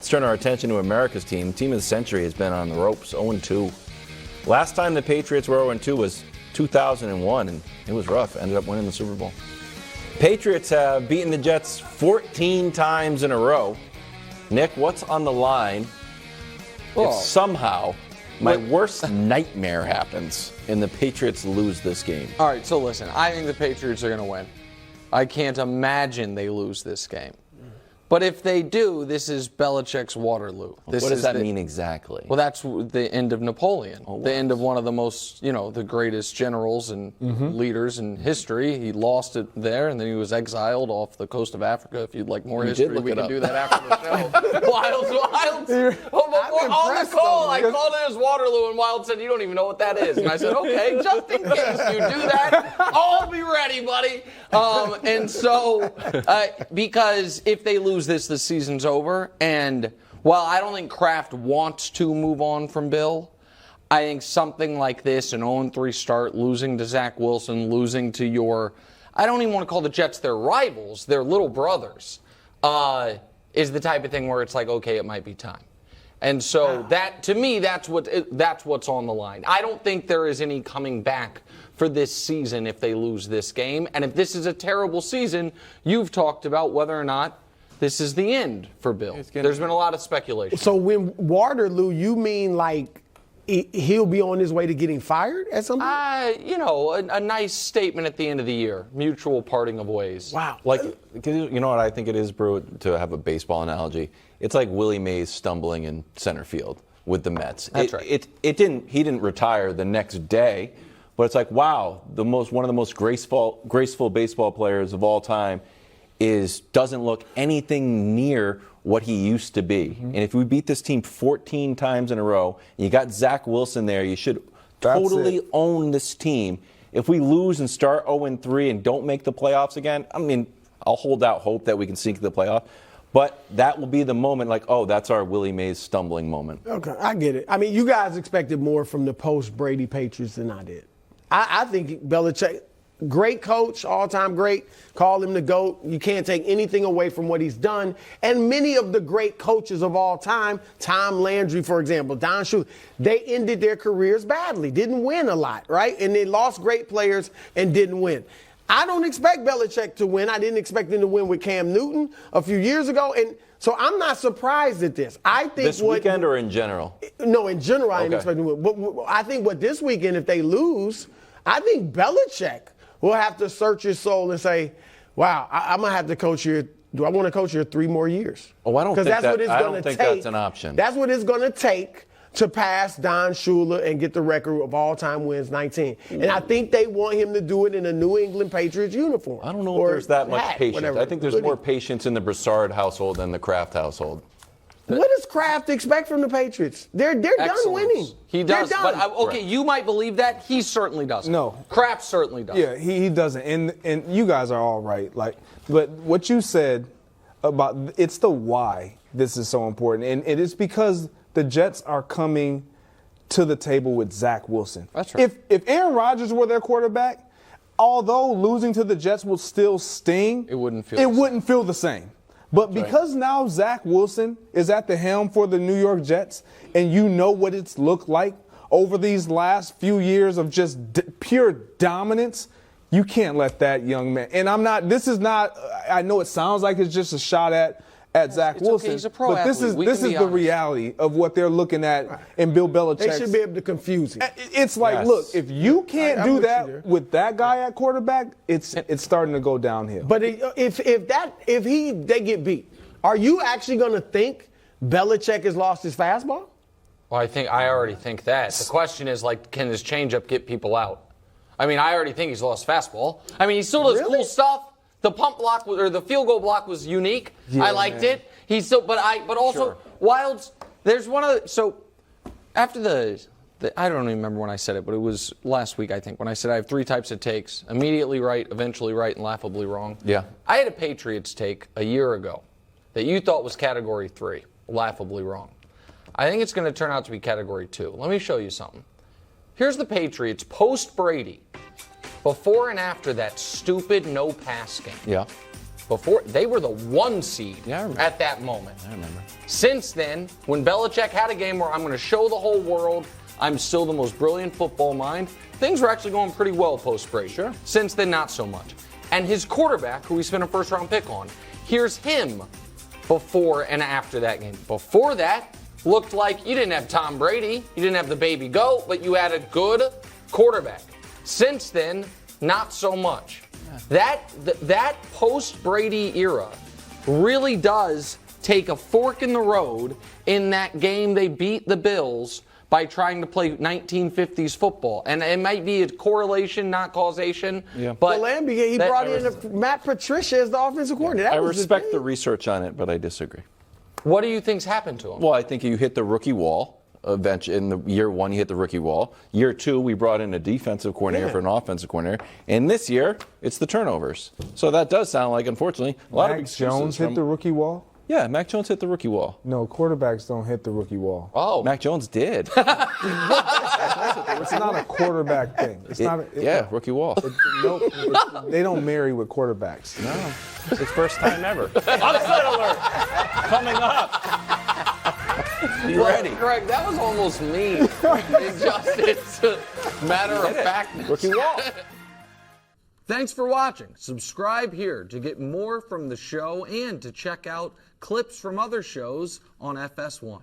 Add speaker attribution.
Speaker 1: turn our attention to America's team. Team of the century has been on the ropes, 0-2. Last time the Patriots were 0-2 was 2001, and it was rough. Ended up winning the Super Bowl. Patriots have beaten the Jets 14 times in a row. Nick, what's on the line if somehow my worst nightmare happens and the Patriots lose this game?
Speaker 2: All right, so listen, I think the Patriots are going to win. I can't imagine they lose this game. But if they do, this is Belichick's Waterloo.
Speaker 1: What does that mean exactly?
Speaker 2: Well, that's the end of Napoleon, the end of one of the most, the greatest generals and leaders in history. He lost it there, and then he was exiled off the coast of Africa. If you'd like more history, we can do that after the show. Wild. On the call, I called it as Waterloo, and Wild said, "You don't even know what that is." And I said, "Okay, just in case you do that, I'll be ready, buddy." And so, because if they lose this, the season's over. And while I don't think Kraft wants to move on from Bill, I think something like this, an 0-3 start, losing to Zach Wilson, losing to your, I don't even want to call the Jets their rivals, their little brothers, is the type of thing where it's like, okay, it might be time. And so that, to me, that's what's on the line. I don't think there is any coming back for this season if they lose this game. And if this is a terrible season, you've talked about whether or not this is the end for Bill. There's been a lot of speculation.
Speaker 3: So when Waterloo, you mean like he'll be on his way to getting fired at some point?
Speaker 2: A nice statement at the end of the year. Mutual parting of ways.
Speaker 3: Wow.
Speaker 1: Like, you know what I think it is, Brew, to have a baseball analogy? It's like Willie Mays stumbling in center field with the Mets.
Speaker 2: That's right.
Speaker 1: He didn't retire the next day, but it's like, wow, one of the most graceful baseball players of all time doesn't look anything near what he used to be. And if we beat this team 14 times in a row, and you got Zach Wilson there, you should totally own this team. If we lose and start 0-3 and don't make the playoffs again, I mean, I'll hold out hope that we can sneak to the playoff. But that will be the moment, like, oh, that's our Willie Mays stumbling moment.
Speaker 3: Okay, I get it. I mean, you guys expected more from the post-Brady Patriots than I did. I think Belichick, great coach, all-time great, call him the GOAT. You can't take anything away from what he's done. And many of the great coaches of all time, Tom Landry, for example, Don Shula, they ended their careers badly, didn't win a lot, right? And they lost great players and didn't win. I don't expect Belichick to win. I didn't expect him to win with Cam Newton a few years ago. And so I'm not surprised at this. I think
Speaker 1: this weekend or in general?
Speaker 3: No, in general, I didn't expect him to win. But I think this weekend, if they lose, I think Belichick will have to search his soul and say, wow, I'm going to have to coach here. Do I want to coach here 3 more years?
Speaker 1: Oh, I don't think that's an option.
Speaker 3: That's what it's going to take to pass Don Shula and get the record of all-time wins, 19. And I think they want him to do it in a New England Patriots uniform.
Speaker 1: I don't know if there's that much patience. I think there's more patience in the Broussard household than the Kraft household.
Speaker 3: What does Kraft expect from the Patriots? They're done winning.
Speaker 2: He does. But you might believe that. He certainly doesn't.
Speaker 4: No.
Speaker 2: Kraft certainly doesn't.
Speaker 4: Yeah, he doesn't. And you guys are all right. But what you said about it's the why this is so important. And it is because the Jets are coming to the table with Zach Wilson.
Speaker 2: That's right.
Speaker 4: If Aaron Rodgers were their quarterback, although losing to the Jets will still sting,
Speaker 2: it wouldn't feel the same.
Speaker 4: But because now Zach Wilson is at the helm for the New York Jets, and you know what it's looked like over these last few years of just pure dominance, you can't let that young man. And I know it sounds like it's just a shot at Zach Wilson,
Speaker 2: okay, he's a pro
Speaker 4: but this
Speaker 2: athlete.
Speaker 4: is the reality of what they're looking at in Bill Belichick.
Speaker 3: They should be able to confuse him.
Speaker 4: It's like, look, if you can't do that with that guy at quarterback, it's starting to go downhill.
Speaker 3: But if they get beat, are you actually going to think Belichick has lost his fastball?
Speaker 2: Well, I already think that. The question is, can his changeup get people out? I mean, I already think he's lost fastball. I mean, he still does cool stuff. The pump block or the field goal block was unique. Yeah, I liked it. But also Wilds. There's one of the, so after the I don't even remember when I said it, but it was last week I think when I said I have 3 types of takes: immediately right, eventually right, and laughably wrong.
Speaker 1: Yeah.
Speaker 2: I had a Patriots take a year ago that you thought was category 3, laughably wrong. I think it's going to turn out to be category 2. Let me show you something. Here's the Patriots post Brady. Before and after that stupid no-pass game.
Speaker 1: Yeah.
Speaker 2: before, they were the 1 seed at that moment.
Speaker 1: I remember.
Speaker 2: Since then, when Belichick had a game where I'm going to show the whole world I'm still the most brilliant football mind, things were actually going pretty well post-Brady.
Speaker 1: Sure.
Speaker 2: Since then, not so much. And his quarterback, who we spent a first-round pick on, here's him before and after that game. Before that, looked like you didn't have Tom Brady, you didn't have the baby goat, but you had a good quarterback. Since then, not so much. That post-Brady era really does take a fork in the road in that game they beat the Bills by trying to play 1950s football. And it might be a correlation, not causation.
Speaker 1: Yeah.
Speaker 2: But
Speaker 3: he brought in Matt Patricia as the offensive coordinator.
Speaker 1: I respect the research on it, but I disagree.
Speaker 2: What do you think's happened to him?
Speaker 1: Well, I think you hit the rookie wall. Eventually, in the year 1, you hit the rookie wall. Year 2, we brought in a defensive coordinator for an offensive coordinator. And this year, it's the turnovers. So that does sound like, unfortunately, a lot of
Speaker 4: Mac Jones hit the rookie wall?
Speaker 1: Yeah, Mac Jones hit the rookie wall.
Speaker 4: No, quarterbacks don't hit the rookie wall.
Speaker 2: Oh.
Speaker 1: Mac Jones did.
Speaker 4: It's not a quarterback thing. It's not.
Speaker 1: Rookie wall.
Speaker 4: They don't marry with quarterbacks.
Speaker 1: No, it's his first time ever. Upset alert coming up. You ready?
Speaker 2: Greg, that was almost mean. It's matter of factness.
Speaker 1: Rookie wall.
Speaker 2: Thanks for watching. Subscribe here to get more from the show and to check out clips from other shows on FS1.